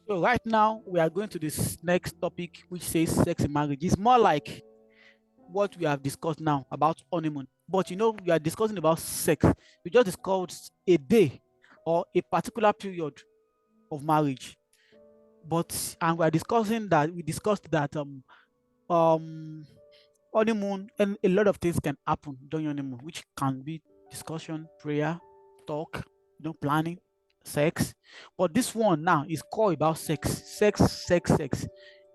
So right now we are going to this next topic, which says sex in marriage. It's more like what we have discussed now about honeymoon. But we are discussing about sex. We just discussed a day or a particular period of marriage. And we discussed that honeymoon and a lot of things can happen during honeymoon, which can be discussion, prayer, talk, planning, sex. But this one now is called about sex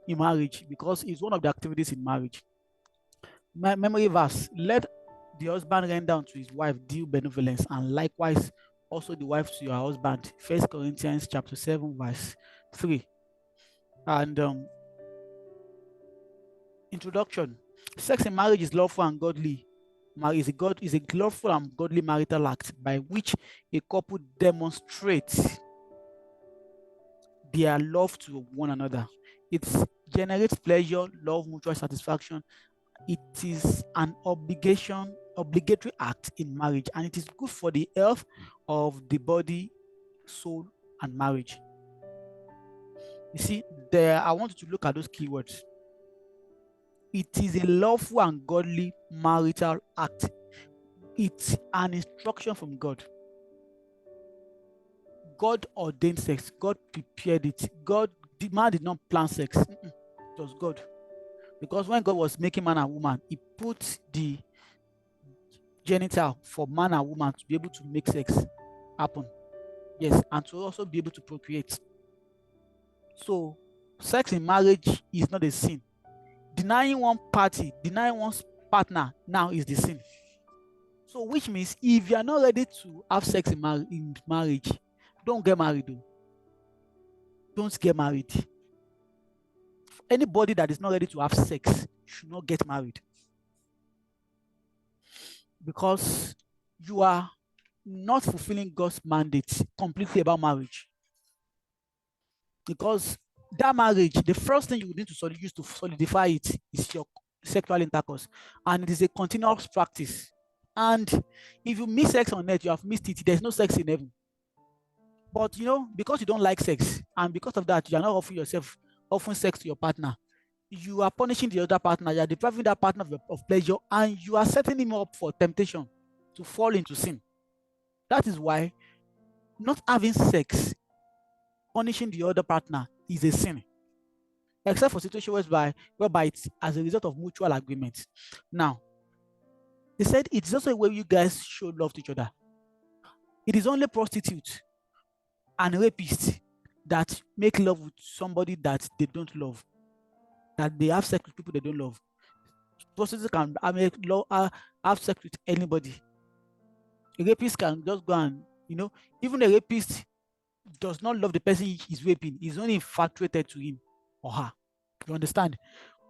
in marriage, because it's one of the activities in marriage. My memory verse: let the husband render unto his wife due benevolence, and likewise also the wife to your husband. 1 Corinthians chapter 7 verse 3. And introduction: sex in marriage is lawful and godly. Is a lawful and godly marital act by which a couple demonstrates their love to one another. It generates pleasure, love, mutual satisfaction. It is an obligatory act in marriage, and it is good for the health of the body, soul, and marriage. You see, I want you to look at those keywords. It is a lawful and godly marital act. It's an instruction from God. God ordained sex. God prepared it. The man did not plan sex. It was God. Because when God was making man and woman, he put the genital for man and woman to be able to make sex happen. Yes, and to also be able to procreate. So, sex in marriage is not a sin. Denying one party, denying one's partner now is the sin. So, which means if you are not ready to have sex in marriage, don't get married. Don't get married. Anybody that is not ready to have sex should not get married, because you are not fulfilling God's mandate completely about marriage. Because that marriage, the first thing you need to use to solidify it is your sexual intercourse, and it is a continuous practice. And if you miss sex on earth, you have missed it. There's no sex in heaven. But because you don't like sex, and because of that, you are not offering sex to your partner, you are punishing the other partner. You are depriving that partner of pleasure, and you are setting him up for temptation to fall into sin. That is why not having sex, punishing the other partner, is a sin, except for situations whereby it's as a result of mutual agreement. Now, they said it's also a way you guys show love to each other. It is only prostitutes and rapists that make love with somebody that they don't love, that they have sex with people they don't love. Prostitutes can have sex with anybody. A rapist can just go and, even a rapist does not love the person he's raping. He's only infatuated to him or her. You understand?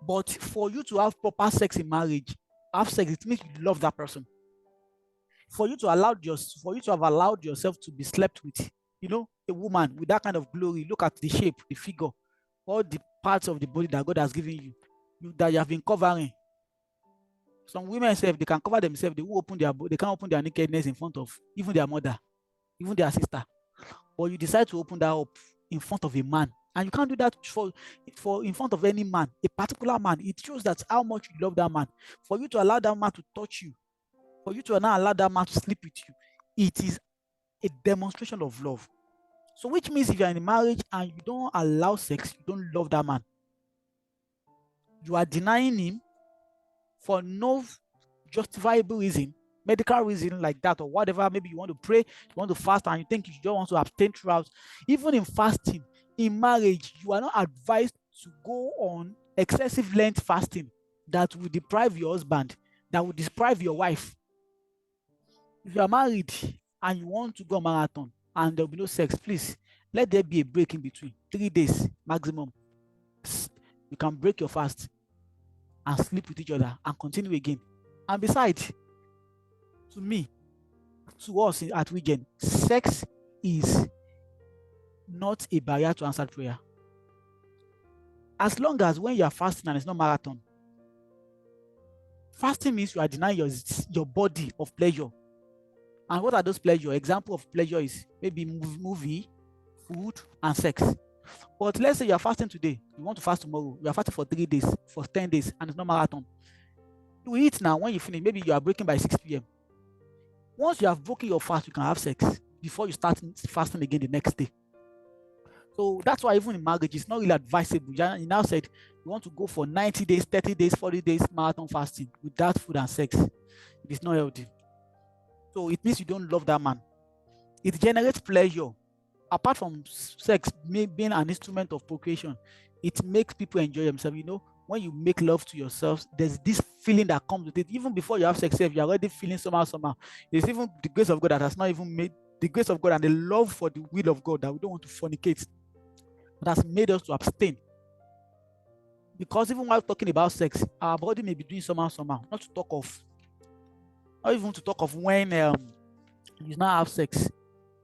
But for you to have proper sex in marriage, have sex, it means you love that person. For you to have allowed yourself to be slept with, a woman with that kind of glory, look at the shape, the figure, all the parts of the body that God has given you that you have been covering. Some women say they can cover themselves, they can't open their nakedness in front of even their mother, even their sister. But you decide to open that up in front of a man, and you can't do that for in front of any man, a particular man. It shows that how much you love that man. For you to allow that man to touch you, for you to not allow that man to sleep with you, it is a demonstration of love. So which means if you're in a marriage and you don't allow sex, you don't love that man. You are denying him for no justifiable reason, medical reason like that, or whatever. Maybe you want to pray, you want to fast, and you think you don't want to abstain throughout. Even in fasting, in marriage, you are not advised to go on excessive length fasting that will deprive your husband, that will deprive your wife. If you are married and you want to go marathon and there will be no sex, please let there be a break in between, 3 days maximum. You can break your fast and sleep with each other and continue again. And besides, to us at Regen, sex is not a barrier to answered prayer. As long as when you are fasting and it's not marathon, fasting means you are denying your body of pleasure. And what are those pleasure? Example of pleasure is maybe movie, food, and sex. But let's say you are fasting today, you want to fast tomorrow, you are fasting for 3 days, for 10 days, and it's not marathon. You eat now. When you finish, maybe you are breaking by 6 p.m. Once you have broken your fast, you can have sex before you start fasting again the next day. So that's why even in marriage, it's not really advisable. You now said you want to go for 90 days, 30 days, 40 days marathon fasting without food and sex. It is not healthy. So it means you don't love that man. It generates pleasure. Apart from sex being an instrument of procreation, it makes people enjoy themselves. When you make love to yourselves, there's this feeling that comes with it. Even before you have sex, you're already feeling somehow. There's even the grace of God that has not even made the grace of God and the love for the will of God that we don't want to fornicate. That has made us to abstain. Because even while talking about sex, our body may be doing somehow. Not even to talk of when you now have sex.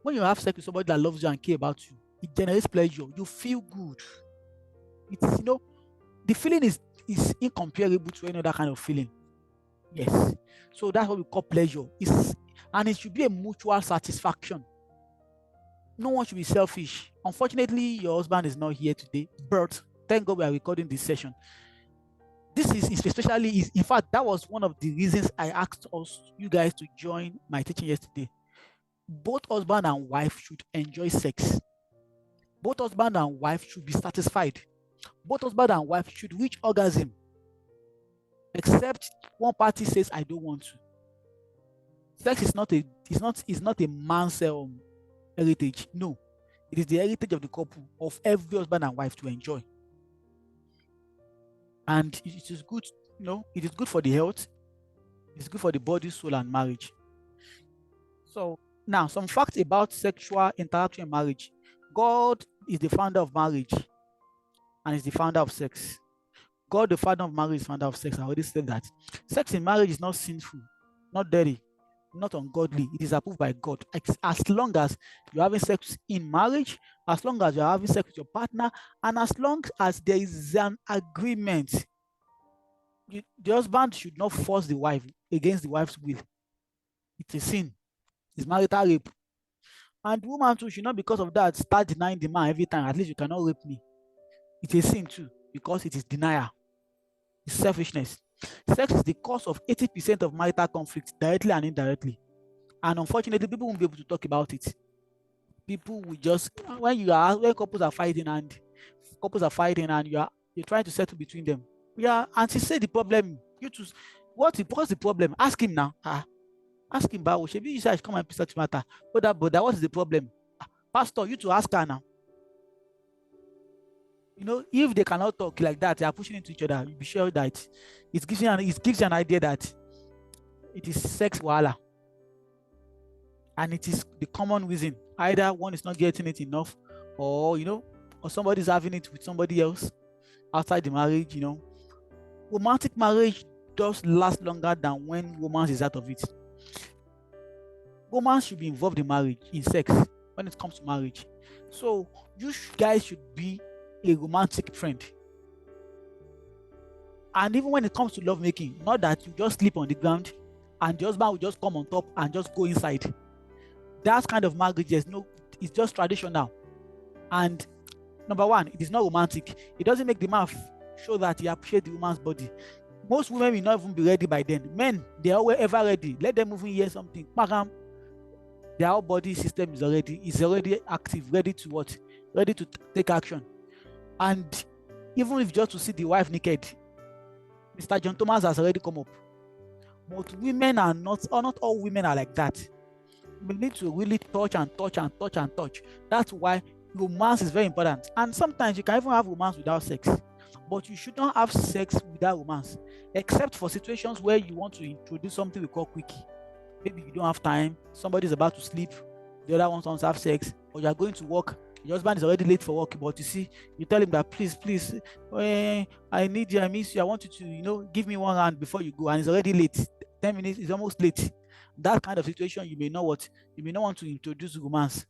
When you have sex with somebody that loves you and cares about you, it generates pleasure. You feel good. It's the feeling is incomparable to any other kind of feeling. Yes. So that's what we call pleasure. And it should be a mutual satisfaction. No one should be selfish. Unfortunately, your husband is not here today, but thank God we are recording this session. This is especially, in fact, that was one of the reasons I asked you guys to join my teaching yesterday. Both husband and wife should enjoy sex. Both husband and wife should be satisfied. Both husband and wife should reach orgasm, except one party says, "I don't want to." Sex is not a man's heritage. No, it is the heritage of the couple, of every husband and wife to enjoy. And it is good, it is good for the health, it's good for the body, soul, and marriage. So now, some facts about sexual interaction in marriage. God is the founder of marriage and is the founder of sex. God, the founder of marriage, is founder of sex. I already said that. Sex in marriage is not sinful, not dirty, not ungodly. It is approved by God. As long as you're having sex in marriage, as long as you're having sex with your partner, and as long as there is an agreement, the husband should not force the wife against the wife's will. It's a sin. It's marital rape. And the woman too should not, because of that, start denying the man every time. At least you cannot rape me. It's a sin too, because it is denial. It's selfishness. Sex is the cause of 80% of marital conflict, directly and indirectly. And unfortunately, people won't be able to talk about it. People will just, when couples are fighting and you're trying to settle between them. Yeah, and she said the problem. What's the problem? Ask him now. Ask him about Shebi, you said come and such matter. But what is the problem? Pastor, you to ask her now. If they cannot talk like that, they are pushing into each other. You'll be sure that it gives you an idea that it is sex wahala. And it is the common reason. Either one is not getting it enough, or somebody's having it with somebody else outside the marriage. Romantic marriage does last longer than when romance is out of it. Romance should be involved in marriage, in sex, when it comes to marriage. So you guys should be a romantic friend. And even when it comes to lovemaking, not that you just sleep on the ground and the husband will just come on top and just go inside. That kind of marriage, it's just traditional. And number one, it is not romantic. It doesn't make the man show that he appreciates the woman's body. Most women will not even be ready by then. Men, they are always ever ready. Let them even hear something. Their whole body system is already active, ready to what? Ready to take action. And even if just to see the wife naked, Mr. John Thomas has already come up. But women are not all women are like that. We need to really touch and touch and touch and touch. That's why romance is very important. And sometimes you can even have romance without sex. But you should not have sex without romance, except for situations where you want to introduce something we call quickie. Maybe you don't have time, somebody's about to sleep, the other one wants to have sex, or you're going to work, your husband is already late for work, but you tell him that please, I need you, I miss you, I want you to, give me one hand before you go, and it's already late. 10 minutes is almost late. That kind of situation, you may not want to introduce romance.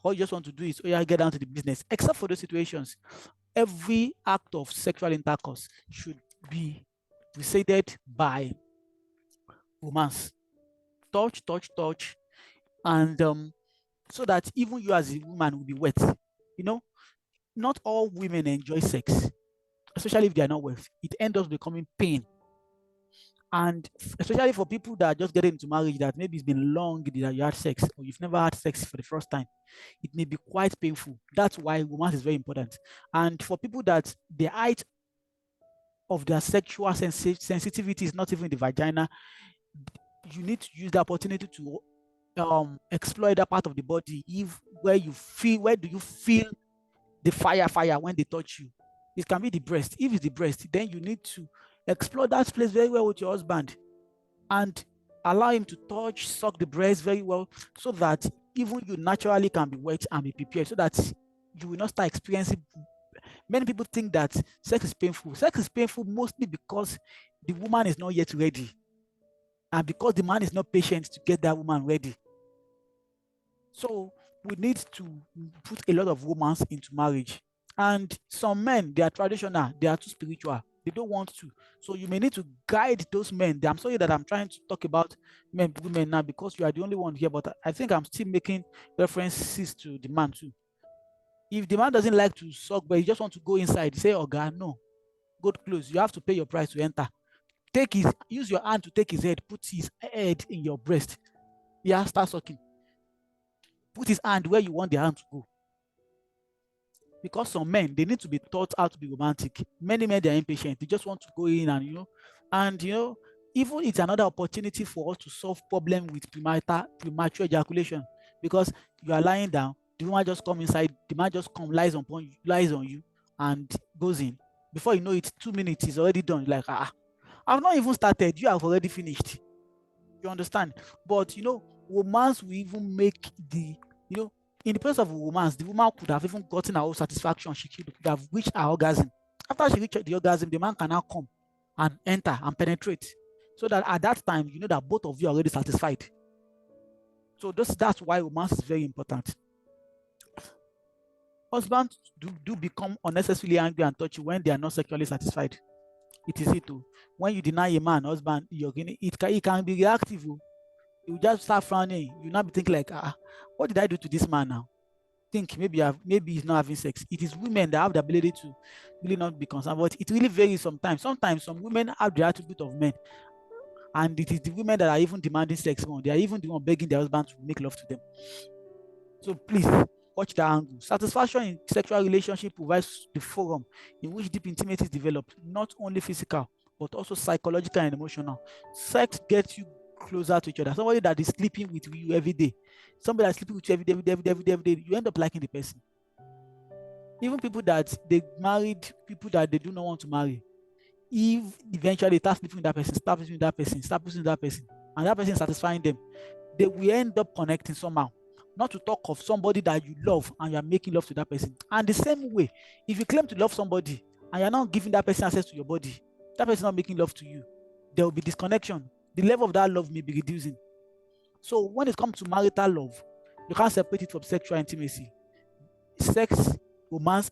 All you just want to do is, get down to the business. Except for those situations, every act of sexual intercourse should be preceded by romance. Touch, and so that even you as a woman will be wet. not all women enjoy sex, especially if they are not well. It ends up becoming pain. And especially for people that are just getting into marriage, that maybe it's been long that you had sex, or you've never had sex for the first time, it may be quite painful. That's why romance is very important. And for people that the height of their sexual sensitivity is not even the vagina, you need to use the opportunity to explore that part of the body. If where do you feel the fire when they touch you? It can be the breast. If it's the breast, then you need to explore that place very well with your husband and allow him to touch, suck the breast very well, so that even you naturally can be wet and be prepared, so that you will not start experiencing. Many people think that sex is painful. Sex is painful mostly because the woman is not yet ready, and because the man is not patient to get that woman ready. So we need to put a lot of romance into marriage. And some men, they are traditional, they are too spiritual, they don't want to. So you may need to guide those men. I'm sorry that I'm trying to talk about women now, because you are the only one here, but I think I'm still making references to the man too. If the man doesn't like to suck, but he just want to go inside, say, oh God, no, go close. You have to pay your price to enter. Use your hand to take his head, put his head in your breast. Yeah, start sucking. Put his hand where you want the hand to go. Because some men, they need to be taught how to be romantic. Many men, they are impatient. They just want to go in and even it's another opportunity for us to solve problem with premature ejaculation, because you are lying down, the woman just come inside, the man just come, lies on you and goes in. Before you know it, 2 minutes is already done. Like, I've not even started, you have already finished. You understand? But romance will even make in the process of romance, the woman could have even gotten her own satisfaction. She could have reached her orgasm. After she reached the orgasm, the man can now come and enter and penetrate. So that at that time, you know that both of you are already satisfied. So that's why romance is very important. Husbands do become unnecessarily angry and touchy when they are not sexually satisfied. It is it too. When you deny a man, husband, it can be reactive. You just start frowning. You now be thinking like, what did I do to this man now? Think maybe he's not having sex. It is women that have the ability to really not be concerned, but it really varies sometimes. Sometimes some women have the attribute of men, and it is the women that are even demanding sex more. They are even the one begging their husband to make love to them. So please watch that angle. Satisfaction in sexual relationship provides the forum in which deep intimacy is developed, not only physical, but also psychological and emotional. Sex gets you closer to each other. Somebody that is sleeping with you every day, somebody that's sleeping with you every day, you end up liking the person. Even people that they married, people that they do not want to marry, if eventually they start sleeping with that person, start sleeping with that person, start pushing that person, and that person is satisfying them, they will end up connecting somehow. Not to talk of somebody that you love and you are making love to that person. And the same way, if you claim to love somebody and you're not giving that person access to your body, that person is not making love to you, there will be disconnection. The level of that love may be reducing. So when it comes to marital love, you can't separate it from sexual intimacy. Sex, romance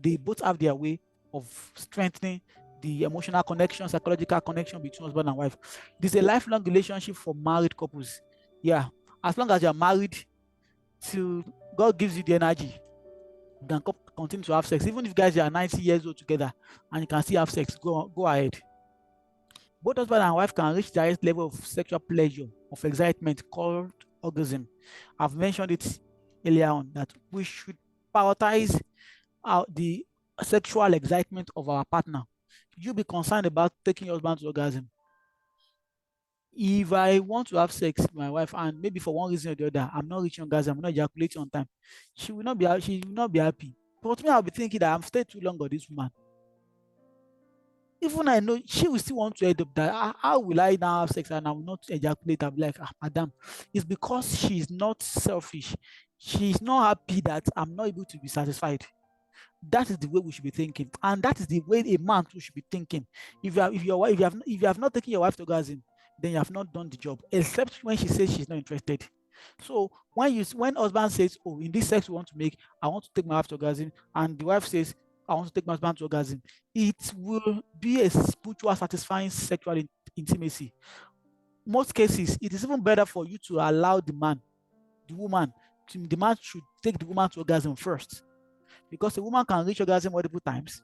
they both have their way of strengthening the emotional connection, psychological connection between husband and wife. It is a lifelong relationship for married couples. Yeah, as long as you're married, till God gives you the energy, you can continue to have sex. Even if you guys are 90 years old together and you can still have sex, go ahead. Both husband and wife can reach the highest level of sexual pleasure, of excitement, called orgasm. I've mentioned it earlier on that we should prioritize the sexual excitement of our partner. Should you be concerned about taking your husband to orgasm? If I want to have sex with my wife and maybe for one reason or the other, I'm not reaching orgasm, I'm not ejaculating on time, she will not be happy. But me, I'll be thinking that I'm staying too long on this woman. Even I know she will still want to end up that. How will I now have sex and I will not ejaculate? I'll be like, madam, it's because she's not selfish. She's not happy that I'm not able to be satisfied. That is the way we should be thinking, and that is the way a man too should be thinking. If you have not taken your wife to orgasm, then you have not done the job. Except when she says she's not interested. So when husband says, "Oh, in this sex we want to make, I want to take my wife to orgasm," and the wife says, "I want to take my husband to orgasm," it will be a spiritual, satisfying sexual intimacy. Most cases, it is even better for you to allow the man should take the woman to orgasm first. because a woman can reach orgasm multiple times,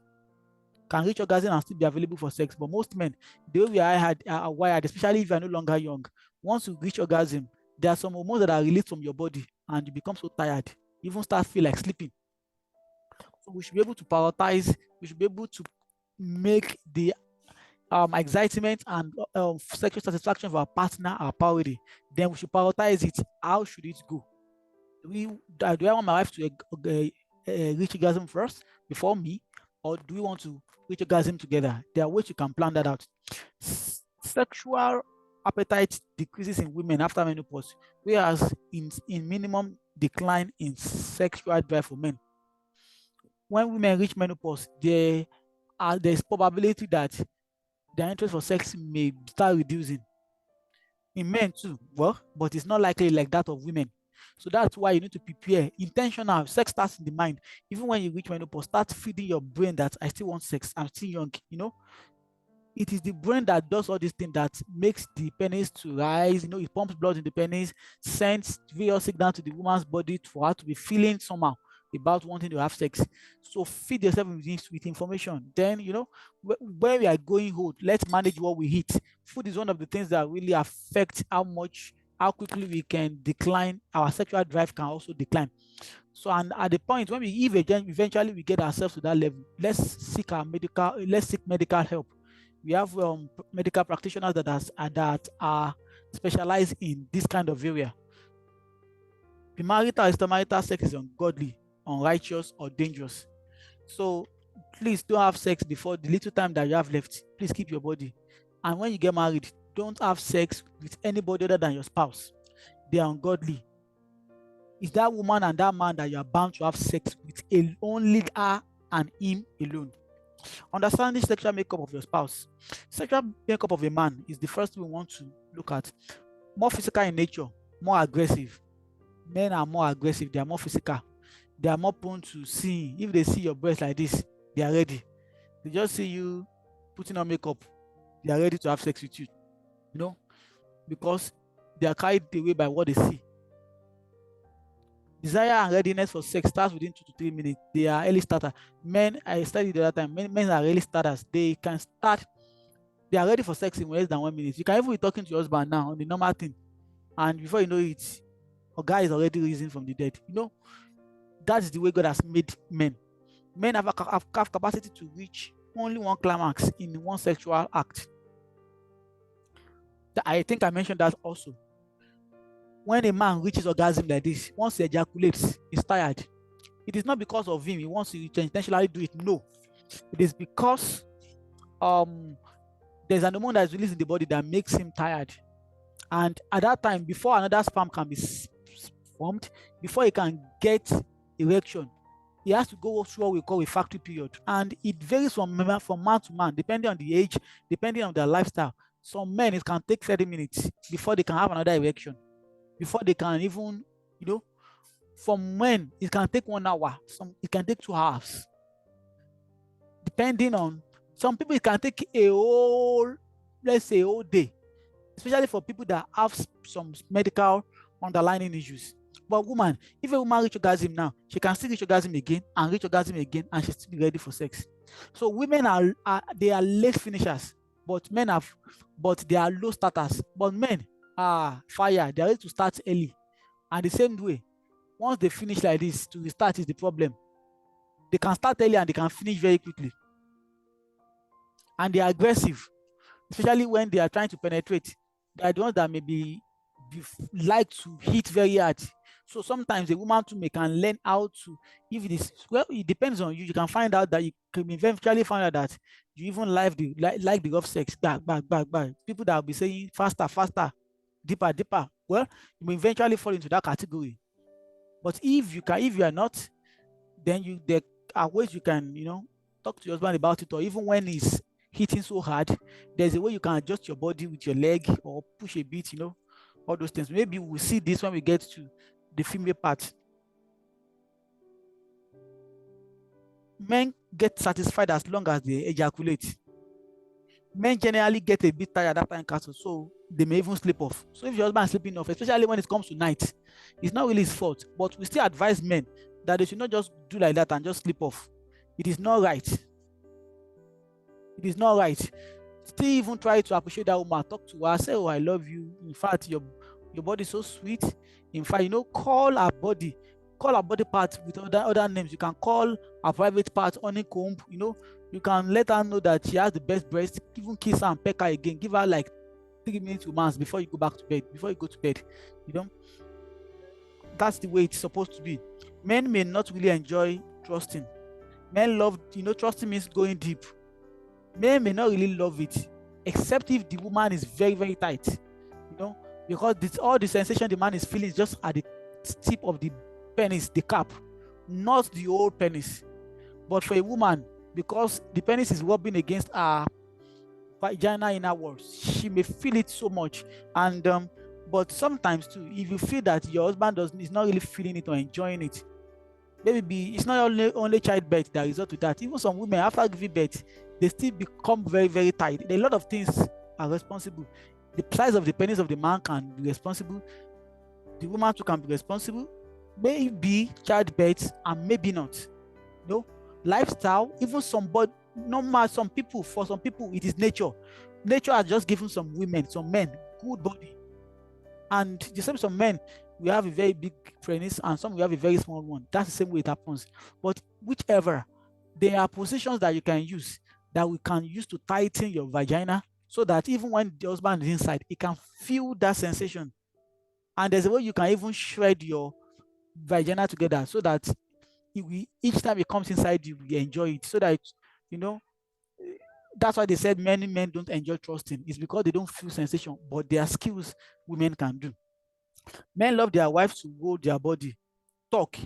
can reach orgasm and still be available for sex. But most men, the way we are wired, especially if you are no longer young, once you reach orgasm, there are some hormones that are released from your body and you become so tired, you even start feel like sleeping. So we should be able to prioritize, we should be able to make the excitement and sexual satisfaction of our partner our priority. Then we should prioritize it. How should it go? Do I want my wife to reach orgasm first before me, or do we want to reach orgasm together? There are ways you can plan that out. Sexual appetite decreases in women after menopause, whereas in minimum decline in sexual drive for men. When women reach menopause, there's probability that their interest for sex may start reducing. In men too, well, but it's not likely like that of women. So that's why you need to prepare. Intentional sex starts in the mind. Even when you reach menopause, start feeding your brain that I still want sex, I'm still young. It is the brain that does all these things that makes the penis to rise. It pumps blood in the penis, sends various signals to the woman's body for her to be feeling somehow about wanting to have sex. So feed yourself with information. Then, where we are going hold, let's manage what we eat. Food is one of the things that really affect how quickly we can decline. Our sexual drive can also decline. So, and at the point when eventually we get ourselves to that level, let's seek medical help. We have medical practitioners that are specialized in this kind of area. Premarital, extramarital sex is ungodly, unrighteous, or dangerous. So please don't have sex before the little time that you have left. Please keep your body. And when you get married, don't have sex with anybody other than your spouse. They are ungodly. It's that woman and that man that you are bound to have sex with only her and him alone. Understanding sexual makeup of your spouse. Sexual makeup of a man is the first thing we want to look at. More physical in nature, more aggressive. Men are more aggressive, they are more physical. They are more prone to seeing. If they see your breast like this, they are ready. They just see you putting on makeup, they are ready to have sex with you. Because they are carried away by what they see. Desire and readiness for sex starts within 2 to 3 minutes. They are early starters. Men, I studied the other time, men are early starters. They are ready for sex in less than 1 minute. You can even be talking to your husband now on the normal thing, and before you know it, a guy is already risen from the dead. That is the way God has made men. Men have capacity to reach only one climax in one sexual act. I think I mentioned that also. When a man reaches orgasm like this, once he ejaculates, he's tired. It is not because of him, he wants to intentionally do it. No. It is because there's an hormone that is released in the body that makes him tired. And at that time, before another sperm can be formed, before he can get erection, he has to go through what we call a factory period. And it varies from man to man, depending on the age, depending on their lifestyle. Some men, it can take 30 minutes before they can have another erection. Before they can even, for men, it can take 1 hour. It can take 2 hours. Depending on, some people, it can take a whole day. Especially for people that have some medical underlying issues. But woman, if a woman reach orgasm now, she can still reach orgasm again, and she'll still be ready for sex. So women are late finishers, but they are low starters. But men are fire. They are ready to start early. And the same way, once they finish like this, to restart is the problem. They can start early and they can finish very quickly. And they are aggressive, especially when they are trying to penetrate. They are the ones that maybe like to hit very hard. So sometimes a woman too can learn how to, it depends on you. You can find out that you can eventually find out that you even like the rough sex, back. People that will be saying faster, deeper. Well, you will eventually fall into that category. But if you are not, then there are ways you can, talk to your husband about it, or even when he's hitting so hard, there's a way you can adjust your body with your leg or push a bit, all those things. Maybe we'll see this when we get to the female part. Men get satisfied as long as they ejaculate. Men generally get a bit tired after encounter, so they may even sleep off. So if your husband is sleeping off, especially when it comes to night, it's not really his fault. But we still advise men that they should not just do like that and just slip off. It is not right. It is not right. Still even try to appreciate that woman. Talk to her. Say, oh, I love you. In fact, your body is so sweet. In fact, call her body part with other names. You can call her private part honeycomb. You can let her know that she has the best breast. Even kiss her and peck her again. Give her like 3 minutes romance before you go back to bed. Before you go to bed, that's the way it's supposed to be. Men may not really enjoy trusting. Men love, trusting means going deep. Men may not really love it, except if the woman is very, very tight, because all the sensation the man is feeling is just at the tip of the penis, the cap, not the whole penis. But for a woman, because the penis is rubbing against her vagina inner walls, she may feel it so much. And but sometimes too, if you feel that your husband is not really feeling it or enjoying it, maybe it's not only childbirth that result to that. Even some women, after giving birth, they still become very, very tight. A lot of things are responsible. The size of the penis of the man can be responsible. The woman too can be responsible. Maybe childbirth and maybe not. Lifestyle, even somebody, for some people, it is nature. Nature has just given some men, good body. And the same some men, we have a very big penis and some we have a very small one. That's the same way it happens. But whichever, there are positions that you can use that we can use to tighten your vagina so that even when the husband is inside, he can feel that sensation. And there's a way you can even shred your vagina together so that each time it comes inside you, you enjoy it. So that, that's why they said many men don't enjoy trusting. It's because they don't feel sensation, but there are skills women can do. Men love their wives to hold their body, talk,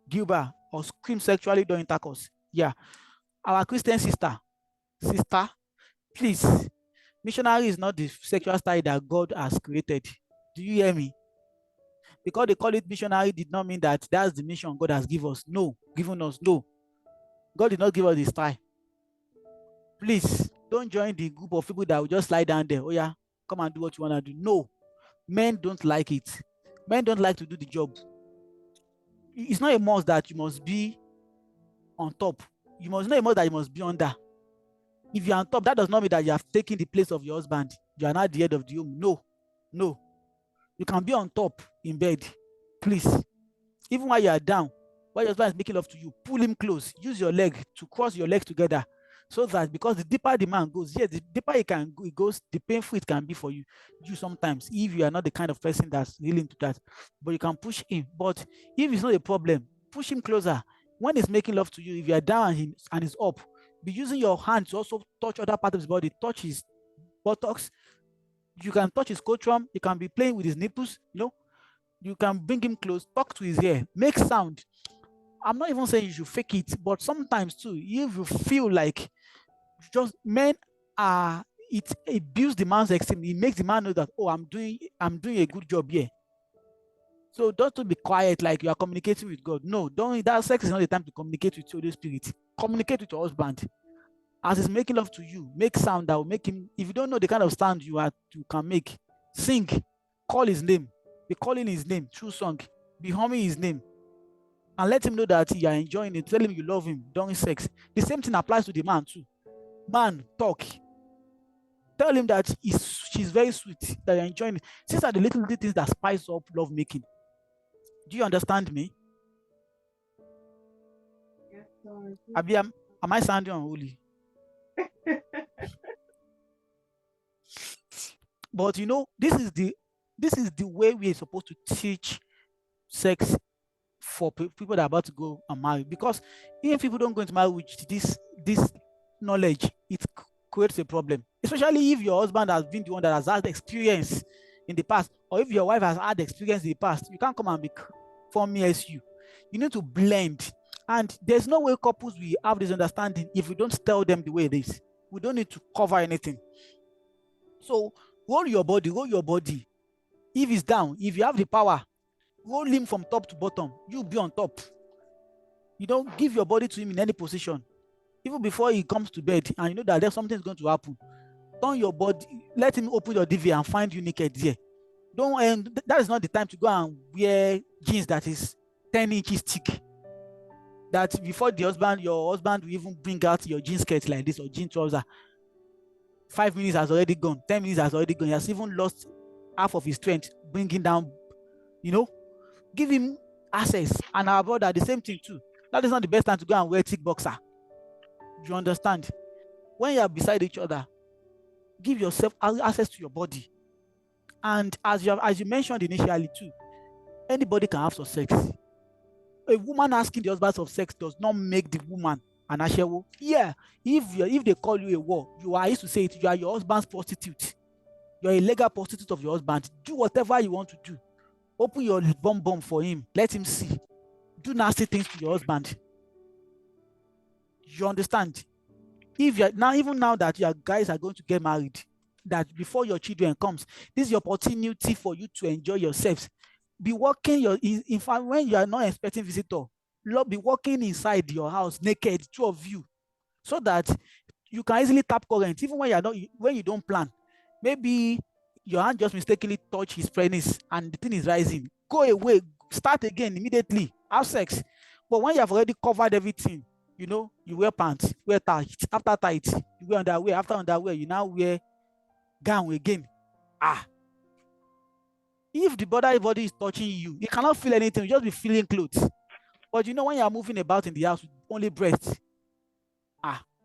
gibber, or scream sexually during intercourse. Yeah. Our Christian sister, please, missionary is not the sexual style that God has created. Do you hear me? Because they call it missionary did not mean that that's the mission God has given us. No. God did not give us the style. Please, don't join the group of people that will just lie down there. Oh yeah, come and do what you want to do. No. Men don't like it. Men don't like to do the job. It's not a must that you must be on top. You must not a must that you must be under. If you're on top, that does not mean that you have taken the place of your husband. You are not the head of the home. No. You can be on top in bed. Please. Even while you are down, while your husband is making love to you, pull him close. Use your leg to cross your legs together. So that, because the deeper the man goes, the deeper it goes, the painful it can be for you sometimes, if you are not the kind of person that's willing to that. But you can push him. But if it's not a problem, push him closer. When he's making love to you, if you are down and he's up, be using your hand to also touch other parts of his body, touch his buttocks. You can touch his scrotum. You can be playing with his nipples. You can bring him close, talk to his ear, make sound. I'm not even saying you should fake it, but sometimes too, if you feel like just men are, it builds the man's esteem. It makes the man know that, oh, I'm doing a good job here. So don't to be quiet like you are communicating with God. No, that sex is not the time to communicate with the Holy Spirit. Communicate with your husband. As he's making love to you, make sound that will make him, if you don't know the kind of sound you can make, sing, call his name, be calling his name through song, be humming his name, and let him know that you are enjoying it. Tell him you love him during sex. The same thing applies to the man too. Man, talk. Tell him that she's very sweet, that you're enjoying it. These are the little things that spice up love making. Do you understand me? Yes, sir. Abi, am I sounding unholy? But this is the way we are supposed to teach sex for people that are about to go and marry. Because if people don't go into marriage with this knowledge, it creates a problem. Especially if your husband has been the one that has had experience in the past, or if your wife has had experience in the past. You can't come and be forming as you. You need to blend. And there's no way couples will have this understanding if we don't tell them the way it is. We don't need to cover anything. So roll your body. If it's down, if you have the power, roll him from top to bottom. You be on top. You don't give your body to him in any position. Even before he comes to bed and you know that there's something going to happen, turn your body, let him open your DV and find you naked there. That is not the time to go and wear jeans that is 10 inches thick. that before your husband will even bring out your jean skirt like this or jean trouser, 5 minutes has already gone, 10 minutes has already gone. He has even lost half of his strength, bringing down, give him access. And our brother, the same thing too. That is not the best time to go and wear thick boxer. You understand? When you are beside each other, give yourself access to your body. And as you mentioned initially too, anybody can have some sex. A woman asking the husband of sex does not make the woman an ashewo. Yeah, if they call you a whore, I used to say it, you are your husband's prostitute. You're a legal prostitute of your husband. Do whatever you want to do. Open your bum for him. Let him see. Do nasty things to your husband. You understand? If you're even now that your guys are going to get married, that before your children comes, this is your opportunity for you to enjoy yourselves. Be working in fact, when you are not expecting visitor, be working inside your house naked, two of you, so that you can easily tap current, even when you don't plan. Maybe your hand just mistakenly touch his penis and the thing is rising. Go away, start again immediately, have sex. But when you have already covered everything, you wear pants, wear tight, after tight, you wear underwear, after underwear, you now wear gown again. If the body is touching you cannot feel anything, you just be feeling clothes. But when you are moving about in the house with only breasts,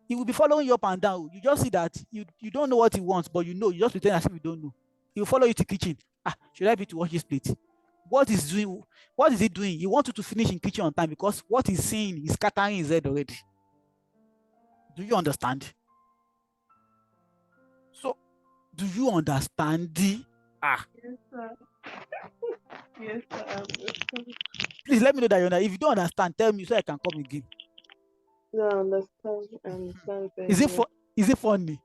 he will be following you up and down. You just see that you don't know what he wants, but you just pretend as if you don't know. He will follow you to the kitchen. Should I be to wash his plate? What is he doing? He wants you to finish in kitchen on time because what he's seeing is scattering his head already. Do you understand? So, do you understand? Yes, sir. Yes, sir. Please let me know that you understand. If you don't understand, tell me so I can come again. No, I understand. I understand very Is well. it funny?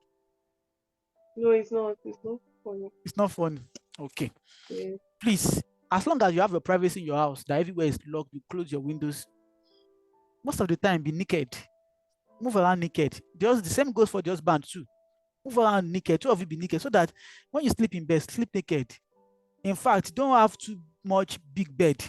No, it's not. It's not funny. It's not funny. Okay. Yes. Please, as long as you have your privacy in your house, that everywhere is locked, you close your windows. Most of the time, be naked. Move around naked. The same goes for the husband too. Move around naked. Two of you be naked so that when you sleep in bed, sleep naked. In fact, don't have too much big bed.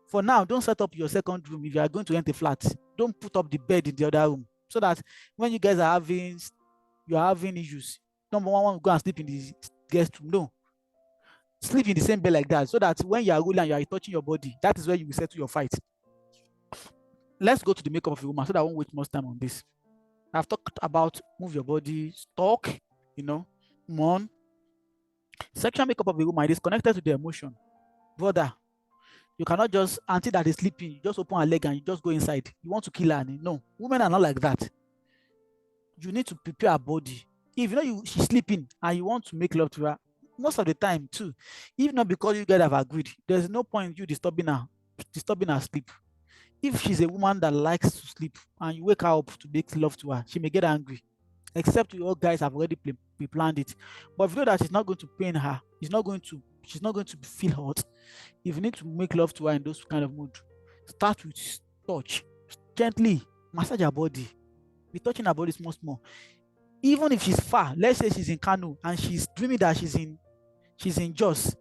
For now, don't set up your second room if you are going to rent a flat. Don't put up the bed in the other room so that when you guys are having issues, number one, go and sleep in the guest room. No. Sleep in the same bed like that so that when you are rolling and you are touching your body, that is where you will settle your fight. Let's go to the makeup of a woman so that I won't waste much time on this. I've talked about move your body, stalk, mourn. Sexual makeup of a woman is connected to the emotion. Brother, you cannot just, auntie that is sleeping, you just open her leg and you just go inside. You want to kill her. No, women are not like that. You need to prepare her body. If she's sleeping and you want to make love to her, most of the time too, if not because you guys have agreed, there's no point you disturbing her sleep. If she's a woman that likes to sleep and you wake her up to make love to her, she may get angry, except you guys have already pre-planned it. But if you know that she's not going to pain her, she's not going to feel hot. If you need to make love to her in those kind of mood, start with touch, gently massage her body, be touching her body small. Even if she's far, let's say she's in Kano and she's dreaming that she's in Jos.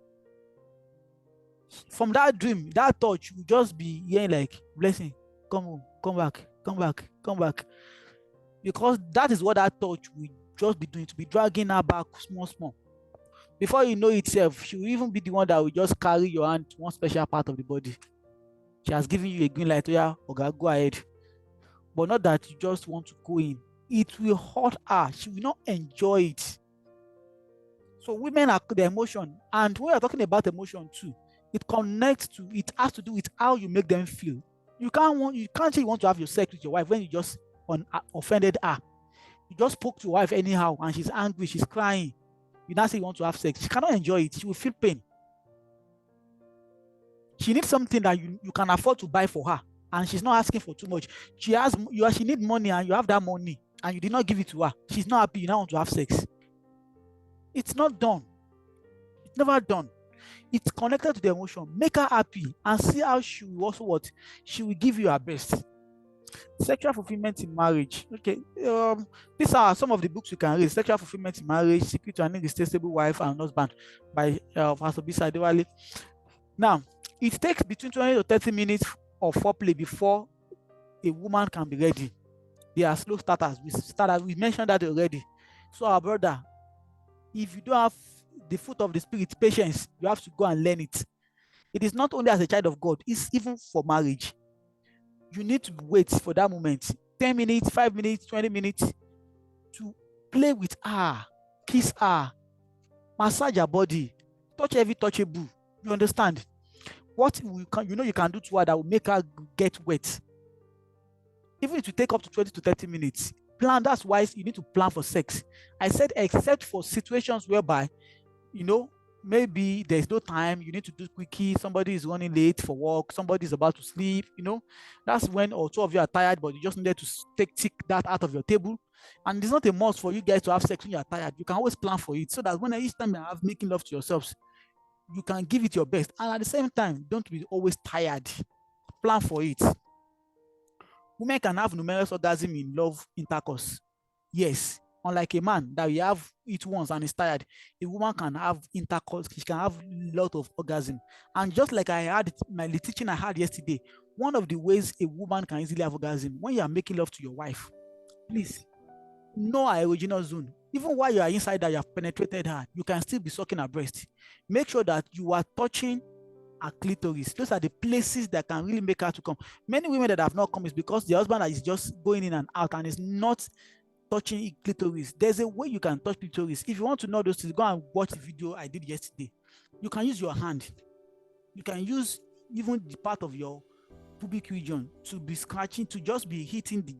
From that dream, that touch will just be hearing like, blessing, come home, come back. Because that is what that touch will just be doing, to be dragging her back small. Before you know itself, she will even be the one that will just carry your hand to one special part of the body. She has given you a green light, okay, go ahead. But not that you just want to go in. It will hurt her. She will not enjoy it. So women are the emotion. And when you're talking about emotion too, it has to do with how you make them feel. You can't say you want to have your sex with your wife when you just offended her. You just spoke to your wife anyhow and she's angry, she's crying. You now say you want to have sex. She cannot enjoy it. She will feel pain. She needs something that you can afford to buy for her. And she's not asking for too much. She needs money and you have that money and you did not give it to her. She's not happy. You now want to have sex. It's not done. It's never done. It's connected to the emotion. Make her happy and see how she will also what? She will give you her best. Sexual fulfillment in marriage. Okay. These are some of the books you can read. Sexual fulfillment in marriage, Secret to an Irreplaceable Wife and Husband by Pastor Bisa Adewale. Now, it takes between 20 to 30 minutes of foreplay before a woman can be ready. They are slow starters. We mentioned that already. So our brother, if you don't have the fruit of the spirit, patience, you have to go and learn it. It is not only as a child of God, it's even for marriage. You need to wait for that moment, 10 minutes, 5 minutes, 20 minutes, to play with her, kiss her, massage her body, touch every touchable. You understand? What you can do to her that will make her get wet. Even if you take up to 20 to 30 minutes, plan. That's why you need to plan for sex. I said, except for situations whereby, maybe there's no time, you need to do quickie, somebody is running late for work, somebody is about to sleep, that's when or two of you are tired, but you just needed to tick that out of your table. And it's not a must for you guys to have sex when you're tired. You can always plan for it, so that when each time you have making love to yourselves, you can give it your best. And at the same time, don't be always tired. Plan for it. Women can have numerous orgasm in love intercourse. Yes. Unlike a man that we have it once and is tired, a woman can have intercourse, she can have a lot of orgasm. And just like I had my teaching I had yesterday, one of the ways a woman can easily have orgasm, when you are making love to your wife, please know her erogenous zone. Even while you are inside that, you have penetrated her, you can still be sucking her breast. Make sure that you are touching her clitoris. Those are the places that can really make her to come. Many women that have not come is because the husband is just going in and out and is not touching clitoris. There's a way you can touch clitoris. If you want to know those things, go and watch the video I did yesterday. You can use your hand. You can use even the part of your pubic region to be scratching, to just be hitting the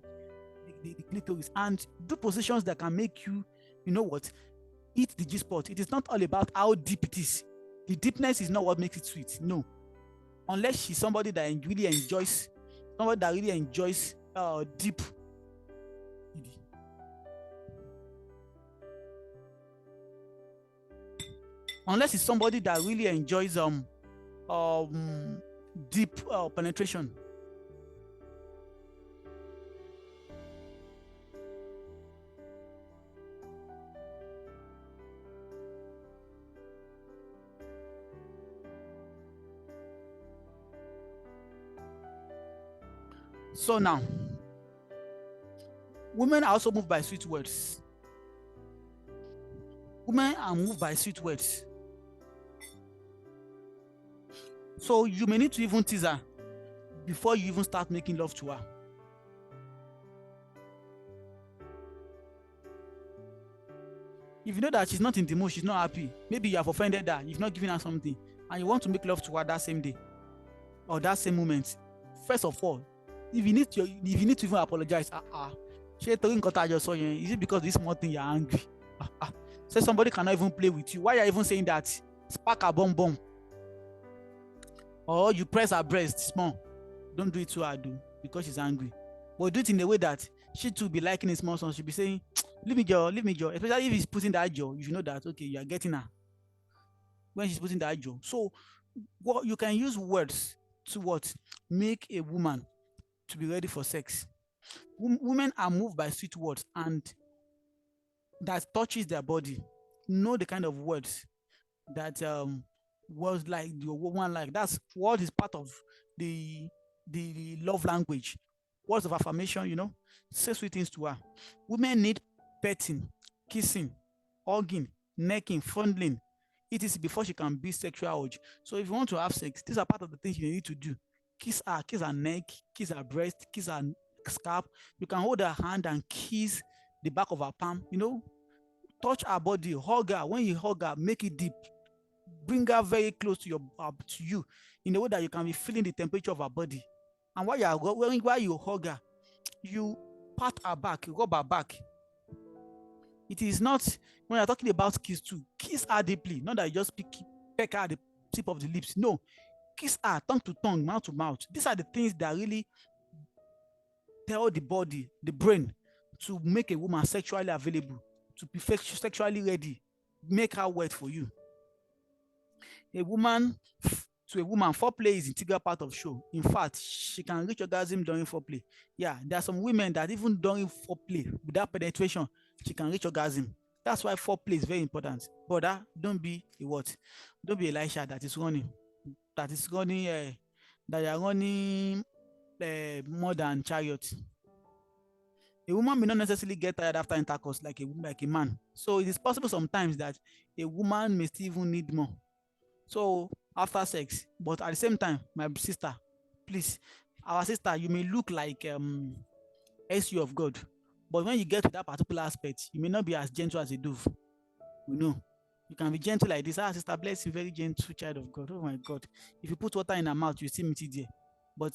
clitoris, and do positions that can make you, hit the G-spot. It is not all about how deep it is. The deepness is not what makes it sweet. No. Unless she's somebody that really enjoys deep. Unless it's somebody that really enjoys deep penetration. So now, women are also moved by sweet words. Women are moved by sweet words. So you may need to even tease her before you even start making love to her. If you know that she's not in the mood, she's not happy, maybe you have offended her, you've not given her something, and you want to make love to her that same day or that same moment, first of all, if you need to even apologize, is it because this small thing you're angry? Say somebody cannot even play with you. Why are you even saying that? Spark a bomb. Or you press her breast small. Don't do it to her, because she's angry. But do it in a way that she too be liking a small son. She'll be saying, leave me jaw. Especially if he's putting that jaw, you know that, okay, you are getting her. When she's putting that jaw. So what you can use words to make a woman to be ready for sex. Women are moved by sweet words, and that touches their body. Know the kind of words that was like the woman like. That's what is part of the love language. Words of affirmation, say sweet things to her. Women need petting, kissing, hugging, necking, fondling. It is before she can be sexual urge. So if you want to have sex, these are part of the things you need to do. Kiss her neck, kiss her breast, kiss her scalp. You can hold her hand and kiss the back of her palm, touch her body, hug her. When you hug her, make it deep. Bring her very close to you in a way that you can be feeling the temperature of her body. And while you hug her, you pat her back, rub her back. It is not, when you're talking about kiss too, kiss her deeply, not that you just peck her at the tip of the lips. No, kiss her tongue to tongue, mouth to mouth. These are the things that really tell the body, the brain, to make a woman sexually available, to be sexually ready, make her wait for you. To a woman, foreplay is an integral part of show. In fact, she can reach orgasm during foreplay. Yeah, there are some women that even during foreplay, without penetration, she can reach orgasm. That's why foreplay is very important. Brother, don't be a what? Don't be Elisha that is running, that you are running more than chariot. A woman may not necessarily get tired after intercourse like a man. So it is possible sometimes that a woman may still even need more. So after sex, but at the same time, my sister, please, our sister, you may look like SU of God, but when you get to that particular aspect, you may not be as gentle as a dove. We know. You can be gentle like this. Ah, sister, bless you, very gentle child of God. Oh my God. If you put water in her mouth, you see meet it there. But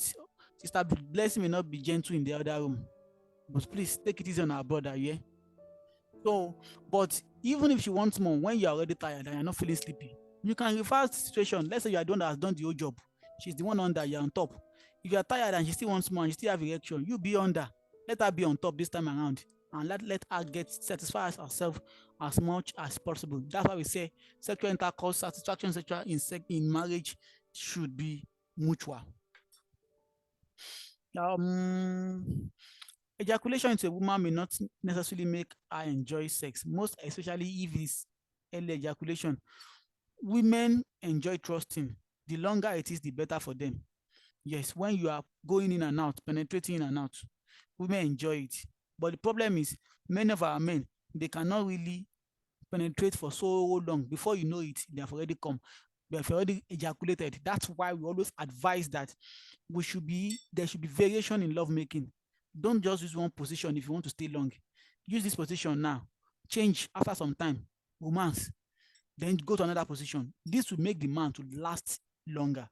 sister, blessing may not be gentle in the other room. But please take it easy on our brother, yeah? So, but even if she wants more, when you're already tired and you're not feeling sleepy, you can reverse the situation. Let's say you are the one that has done the whole job. She's the one under, you're on top. If you're tired and she still wants more and you still have erection, you be under. Let her be on top this time around. And let her get satisfied herself as much as possible. That's why we say sexual intercourse, satisfaction sexual in marriage should be mutual. Ejaculation into a woman may not necessarily make her enjoy sex, most especially if it's early ejaculation. Women enjoy trusting. The longer it is, the better for them. Yes, when you are going in and out, penetrating in and out, women enjoy it. But the problem is, many of our men, they cannot really penetrate for so long. Before you know it, they have already come. They have already ejaculated. That's why we always advise that there should be variation in love making. Don't just use one position if you want to stay long. Use this position now. Change after some time. Romance. Then go to another position. This will make the man to last longer.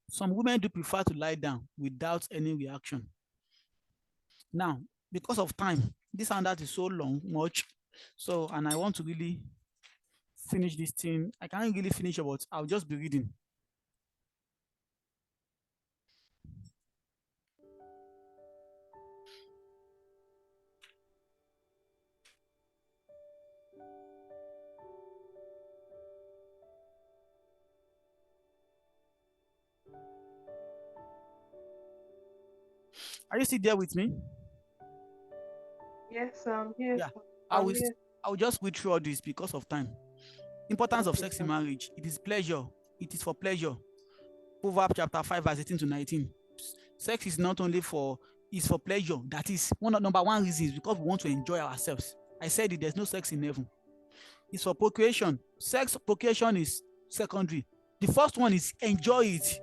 Some women do prefer to lie down without any reaction. Now, because of time, this and that is so long, much. So, and I want to really finish this thing. I can't really finish it, but I'll just be reading. Are you still there with me? Yes, I'm here. Yeah. I I'm will here. I will just wait through all this because of time. Importance of Okay, sex in sir. marriage. It is pleasure. It is for pleasure. Proverbs chapter 5, verse 18 to 19. Sex is not only for it's for pleasure. That is number one reason is because we want to enjoy ourselves. I said it, there's no sex in heaven. It's for procreation. Sex procreation is secondary. The first one is enjoy it.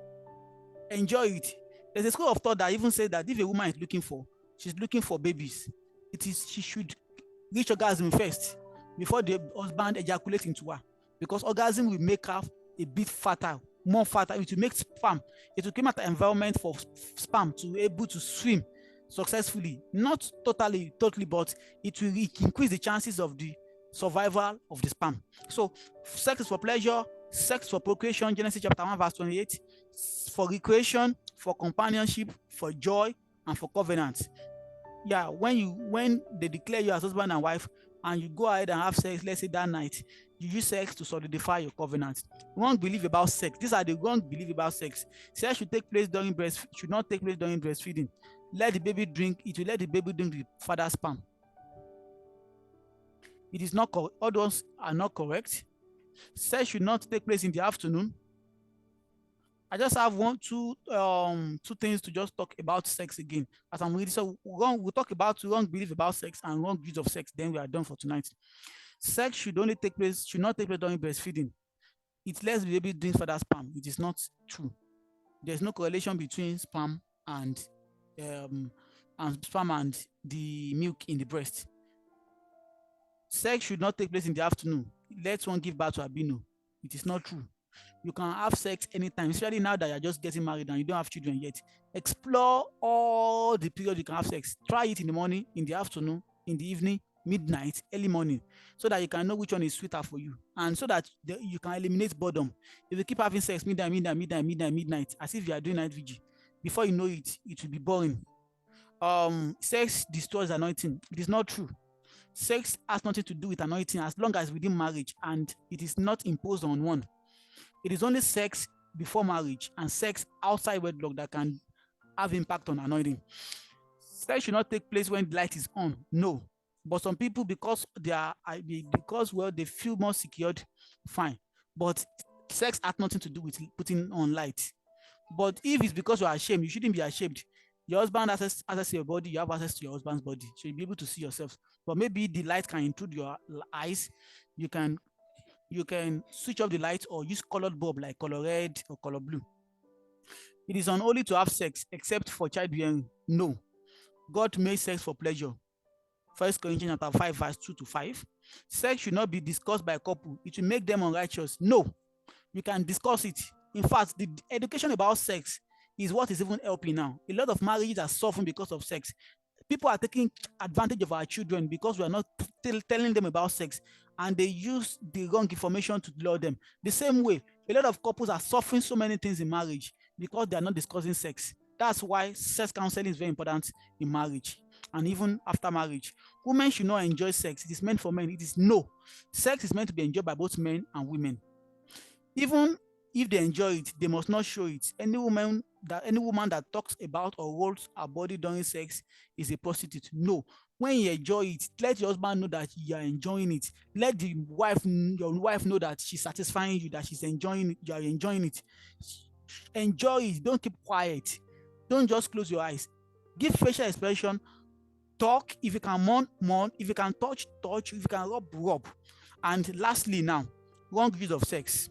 Enjoy it. There's a school of thought that even says that if a woman is she's looking for babies, she should reach orgasm first before the husband ejaculates into her, because orgasm will make her a bit fertile, more fertile. It will make sperm. It will create an environment for sperm to be able to swim successfully. Not totally, but it will increase the chances of the survival of the sperm. So, sex is for pleasure, sex for procreation, Genesis chapter 1, verse 28, for recreation, for companionship, for joy, and for covenant. Yeah, when they declare you as husband and wife and you go ahead and have sex, let's say that night, you use sex to solidify your covenant. Wrong belief about sex. These are the wrong belief about sex. Sex should not take place during breastfeeding. Let the baby drink. It will let the baby drink the father's sperm. It is not correct. All those are not correct. Sex should not take place in the afternoon. I just have two things to just talk about sex again as I'm reading. So we'll talk about wrong belief about sex and wrong use of sex. Then we are done for tonight. Sex should not take place during breastfeeding. It lets the baby drink further sperm. It is not true. There's no correlation between sperm and the milk in the breast. Sex should not take place in the afternoon. Let one give birth to albino. It is not true. You can have sex anytime, especially now that you're just getting married and you don't have children yet. Explore all the period you can have sex. Try it in the morning, in the afternoon, in the evening, midnight, early morning, so that you can know which one is sweeter for you, and so that you can eliminate boredom. If you keep having sex midnight, as if you are doing night vigil, before you know it, it will be boring. Sex destroys anointing. It is not true. Sex has nothing to do with anointing as long as within marriage and it is not imposed on one. It is only sex before marriage and sex outside wedlock that can have impact on anointing. Sex should not take place when the light is on. No. But some people, because they feel more secured, fine. But sex has nothing to do with putting on light. But if it's because you're ashamed, you shouldn't be ashamed. Your husband has access to your body, you have access to your husband's body. So you'll be able to see yourself. But maybe the light can intrude your eyes. You can switch off the light or use colored bulb like color red or color blue. It is unholy to have sex except for childbearing. No. God made sex for pleasure. 1 Corinthians chapter 5, verse 2 to 5. Sex should not be discussed by a couple. It will make them unrighteous. No. You can discuss it. In fact, the education about sex is what is even helping now. A lot of marriages are suffering because of sex. People are taking advantage of our children because we are not telling them about sex, and they use the wrong information to lure them. The same way, a lot of couples are suffering so many things in marriage because they are not discussing sex. That's why sex counseling is very important in marriage and even after marriage. Women should not enjoy sex. It is meant for men. It is no. Sex is meant to be enjoyed by both men and women. Even if they enjoy it, they must not show it. Any woman that talks about or rolls her body during sex is a prostitute. No. When you enjoy it, let your husband know that you are enjoying it. Let your wife know that she's satisfying you, that she's enjoying it, you are enjoying it. Enjoy it. Don't keep quiet. Don't just close your eyes. Give facial expression. Talk. If you can mourn. If you can touch. If you can rub. And lastly now, wrong views of sex.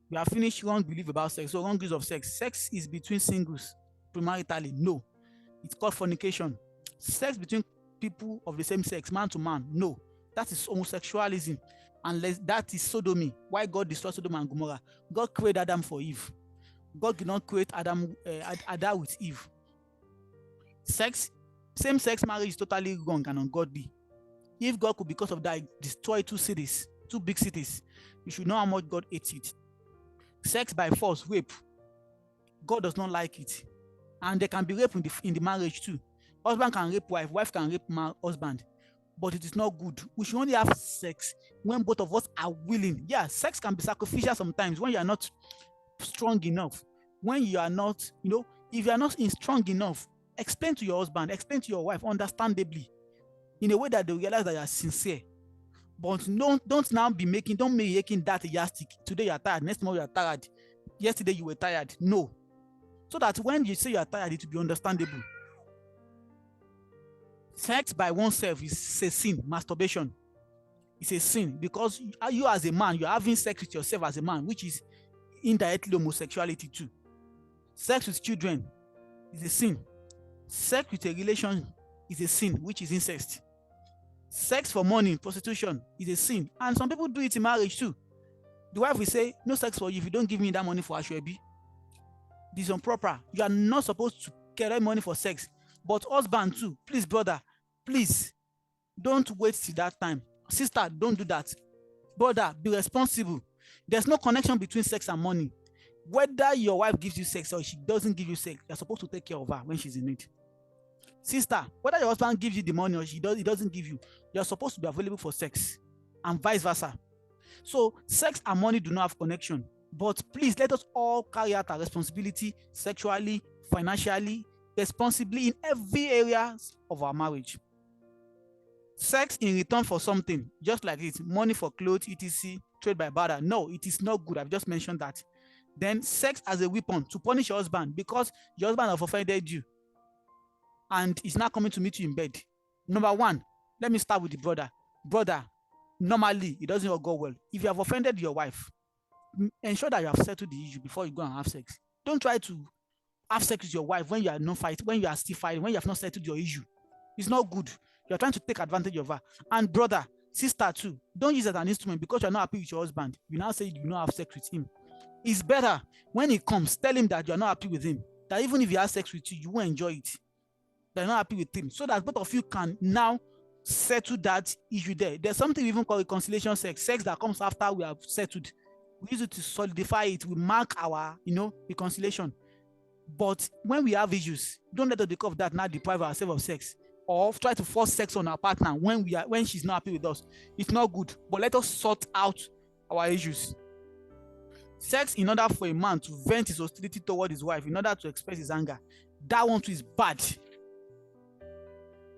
We have finished wrong belief about sex. So wrong views of sex. Sex is between singles. Pre-maritally, no. It's called fornication. Sex between people of the same sex, man to man, no. That is homosexualism. Unless that is sodomy. Why God destroyed Sodom and Gomorrah? God created Adam for Eve. God did not create Adam with Eve. Same-sex marriage is totally wrong and ungodly. If God could, because of that, destroy two big cities, you should know how much God hates it. Sex by force, rape. God does not like it. And there can be rape in the marriage too. Husband can rape wife, wife can rape husband. But it is not good. We should only have sex when both of us are willing. Yeah, sex can be sacrificial sometimes when you are not strong enough. When you are not, if you are not strong enough, explain to your husband, explain to your wife understandably, in a way that they realize that you are sincere. But don't now be making that a yardstick. Today you are tired, next tomorrow you are tired. Yesterday you were tired. No. So that when you say you are tired, it will be understandable. Sex by oneself is a sin. Masturbation is a sin because you as a man, you're having sex with yourself as a man, which is indirectly homosexuality too. Sex with children is a sin. Sex with a relation is a sin, which is incest. Sex for money, prostitution is a sin. And some people do it in marriage too. The wife will say, no sex for you if you don't give me that money for Ashwebi. This is improper. You are not supposed to carry money for sex. But husband too, please brother, please don't wait till that time. Sister, don't do that. Brother, be responsible. There's no connection between sex and money. Whether your wife gives you sex or she doesn't give you sex, you're supposed to take care of her when she's in need. Sister, whether your husband gives you the money or he doesn't give you, you're supposed to be available for sex and vice versa. So sex and money do not have connection. But please let us all carry out our responsibility sexually, financially, responsibly in every area of our marriage. Sex in return for something, just like it, money for clothes, etc., trade by barter. No, it is not good. I've just mentioned that. Then sex as a weapon to punish your husband because your husband has offended you and is not coming to meet you in bed. Number one, let me start with the brother. Brother, normally it doesn't go well. If you have offended your wife, ensure that you have settled the issue before you go and have sex. Don't try to have sex with your wife when you are not fighting, when you are still fighting, when you have not settled your issue. It's not good. You're trying to take advantage of her. And brother, sister too, don't use it as an instrument because you're not happy with your husband. You now say you do not have sex with him. It's better when he comes, tell him that you're not happy with him. That even if he has sex with you, you won't enjoy it. You're not happy with him. So that both of you can now settle that issue there. There's something we even call reconciliation sex. Sex that comes after we have settled. We use it to solidify it. We mark our, reconciliation. But when we have issues, don't let us because of that now deprive ourselves of sex or try to force sex on our partner when she's not happy with us. It's not good. But let us sort out our issues. Sex in order for a man to vent his hostility toward his wife, in order to express his anger, that one too is bad.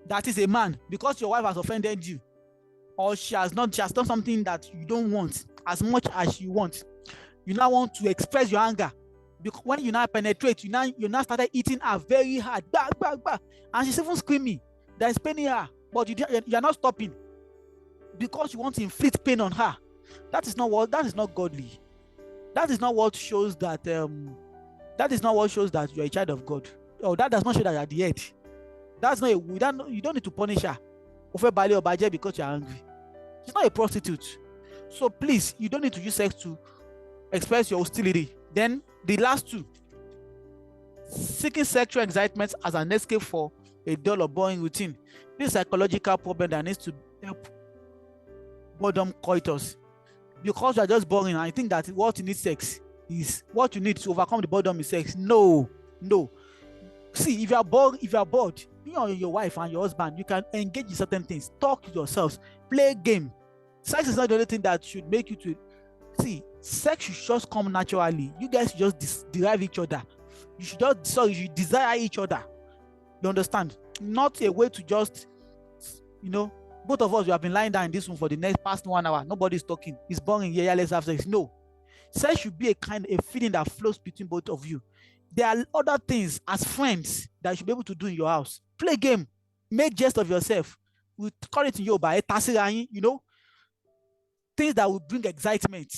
That is a man, because your wife has offended you or she has done something that you don't want as much as you want. You now want to express your anger. Because when you now penetrate, you now started eating her very hard, and she's even screaming. That is paining her, but you're not stopping because you want to inflict pain on her. That is not godly. That is not what shows that you're a child of God. Or that does not show that you're the head. That's not you don't need to punish her because you're angry. She's not a prostitute. So please, you don't need to use sex to express your hostility. Then the last two, seeking sexual excitement as an escape for a dull or boring routine. This psychological problem that needs to help boredom coitus. Because you are just boring, and I think that what you need sex is what you need to overcome the boredom is sex. No. See, if you are bored, you and your wife and your husband, you can engage in certain things, talk to yourselves, play game. Sex is not the only thing that should make you to see. Sex should just come naturally. You guys should just derive each other. You should desire each other. You understand? Not a way to just, both of us, we have been lying down in this room for the past 1 hour. Nobody's talking. It's boring. Yeah, let's have sex. No. Sex should be a feeling that flows between both of you. There are other things as friends that you should be able to do in your house. Play game. Make jest of yourself. We call it in Yoruba, things that will bring excitement.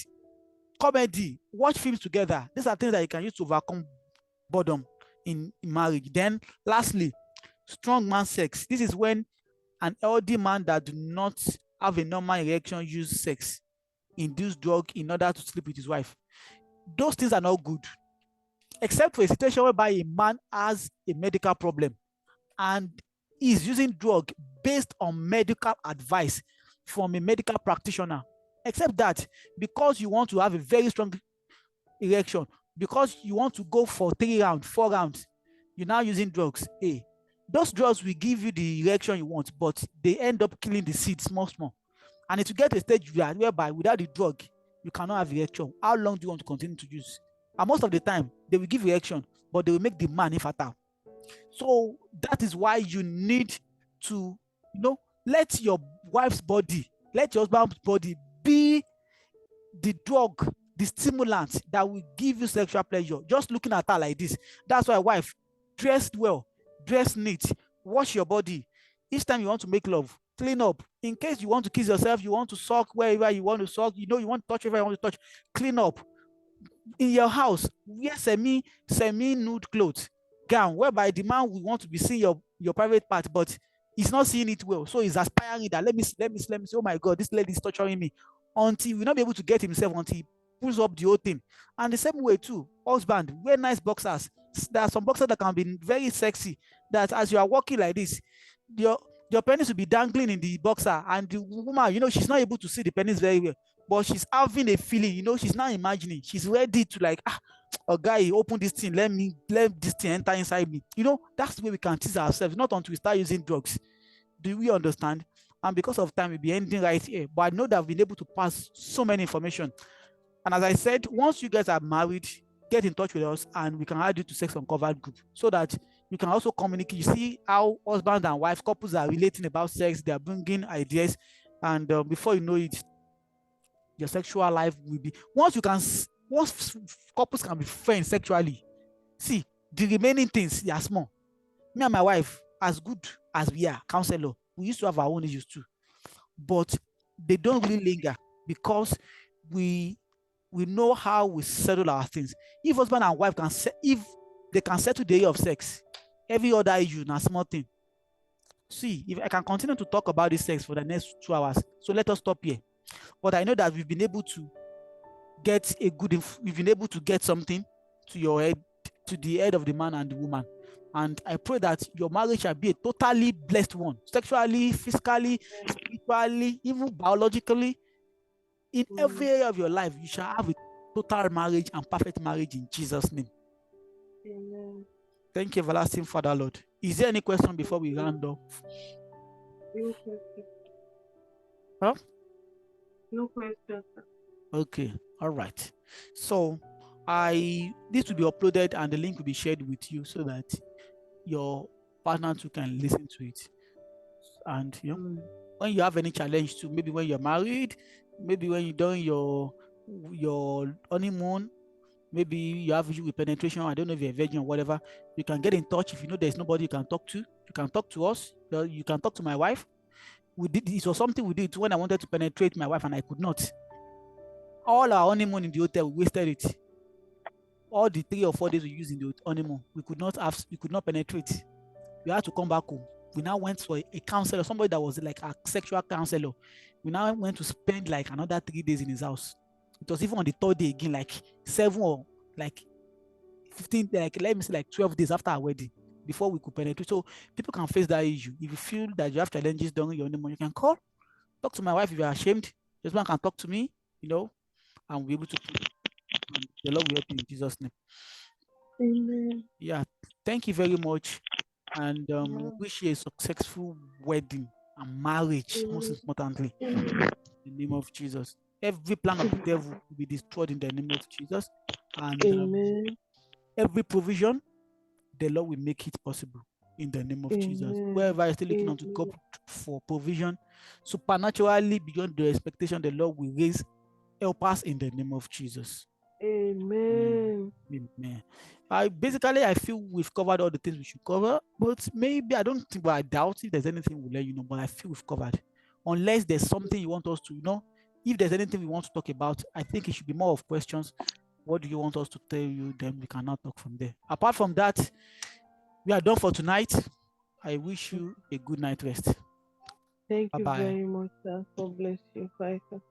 Comedy. Watch films together. These are things that you can use to overcome boredom in marriage. Then lastly, strong man sex. This is when an elderly man that do not have a normal erection use sex, induce drug in order to sleep with his wife. Those things are not good, except for a situation whereby a man has a medical problem and is using drug based on medical advice from a medical practitioner. Except that because you want to have a very strong erection, because you want to go for 3 rounds, 4 rounds, you're now using drugs. Those drugs will give you the erection you want, but they end up killing the seed small. And it will get a stage whereby without the drug, you cannot have erection. How long do you want to continue to use? And most of the time, they will give erection, but they will make the man infertile. So that is why you need to, let your wife's body, let your husband's body be the drug, the stimulant that will give you sexual pleasure. Just looking at her like this. That's why, wife, dress well, dress neat, wash your body. Each time you want to make love, clean up. In case you want to kiss yourself, you want to suck wherever you want to suck, you want to touch wherever you want to touch, clean up. In your house, wear semi-nude clothes, gown, whereby the man will want to be seeing your private part, but he's not seeing it well. So he's aspiring that let me see, oh my God, this lady is torturing me, until he will not be able to get himself until he pulls up the whole thing. And the same way too, husband, wear nice boxers. There are some boxers that can be very sexy, that as you are walking like this, your penis will be dangling in the boxer, and the woman, she's not able to see the penis very well, but she's having a feeling, she's not imagining, she's ready to like, a guy open this thing, let this thing enter inside me. That's the way we can tease ourselves, not until we start using drugs. Do we understand? And because of time, we'll be ending right here. But I know that I've been able to pass so many information. And as I said, once you guys are married, get in touch with us and we can add you to Sex Uncovered group so that you can also communicate. You see how husband and wife couples are relating about sex. They are bringing ideas. And before you know it, your sexual life will be, once couples can be friends sexually, see, the remaining things, they are small. Me and my wife, as good as we are, counselor, we used to have our own issues too. But they don't really linger because we know how we settle our things. If husband and wife if they can settle the area of sex, every other issue na small thing. See, if I can continue to talk about this sex for the next 2 hours, so let us stop here. But I know that we've been able to get something to your head, to the head of the man and the woman. And I pray that your marriage shall be a totally blessed one, sexually, physically, spiritually, even biologically. In every area of your life, you shall have a total marriage and perfect marriage in Jesus' name. Amen. Thank you, everlasting Father, Lord. Is there any question before we round off? No question. Huh? No question. Okay, all right. So this will be uploaded and the link will be shared with you so that your partner too can listen to it. And when you have any challenge too, maybe when you're married, maybe when you're doing your honeymoon, maybe you have issue with penetration, I don't know if you're a virgin or whatever, you can get in touch. If you know there's nobody you can talk to, you can talk to us, you can talk to my wife. We did this, or something we did when I wanted to penetrate my wife and I could not. All our honeymoon in the hotel, we wasted it. All the 3 or 4 days we used in the honeymoon, we could not penetrate. We had to come back home. We now went for a counselor, somebody that was like a sexual counselor. We now went to spend like another 3 days in his house. It was even on the 3rd day again, like 7 or like 15, like let me say like 12 days after our wedding before we could penetrate. So people can face that issue. If you feel that you have challenges during your honeymoon, you can talk to my wife. If you're ashamed, this one can talk to me, and we'll be able to pray. And the Lord will help you in Jesus' name. Amen. Yeah, thank you very much. And Yeah. wish you a successful wedding and marriage, most Amen. importantly, Amen. in the name of Jesus. Every plan of the devil will be destroyed in the name of Jesus. And Amen. every provision, the Lord will make it possible in the name of Jesus. Amen. Wherever you're still looking unto God Amen. for provision, supernaturally beyond the expectation, the Lord will raise help us in the name of Jesus. Amen. Amen. I feel we've covered all the things we should cover, but maybe I don't think, but I doubt if there's anything we'll let you know, but I feel we've covered. Unless there's something you want us to know, if there's anything we want to talk about, I think it should be more of questions. What do you want us to tell you? Then we can now talk from there. Apart from that, we are done for tonight. I wish you a good night rest. Thank Bye you bye. very much, sir. God bless you. Bye, sir.